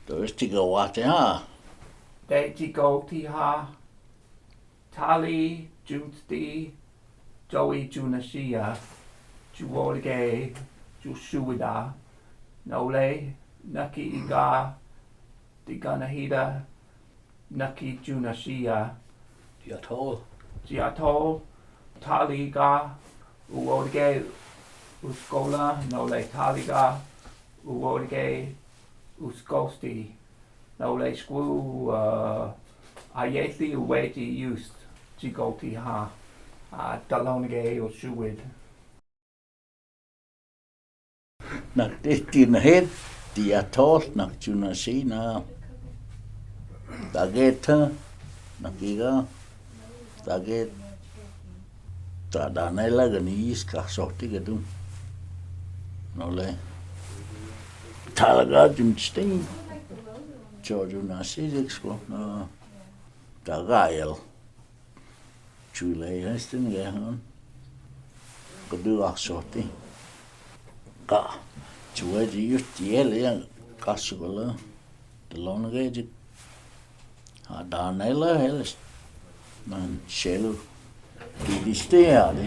Toistiga wate ha. Te tigo tiha. Tali junti. Joey junashia. Juorge. Jushuida. Nole. Nucky iga. Diganahida. Nucky junashia. Diatol. Giato. Taliga. Uorge. Uskola. Nole taliga. Uorge. Uskosti. Nole squu. Ayeti uweti used. Gigoti ha. Dalonge o shuid. Nak tehtiin het diatol nak junasina. Tageta nakiga. Taget tadanela ganis kahsohti gedum. Nole talaga jumsting. Junasisiksko no tagael. Chule hastin gehan. Kudu ahsohti. Ka chue just tiel yang kasugala. Dalonge danela heles. Man shelu. Kidiste ali.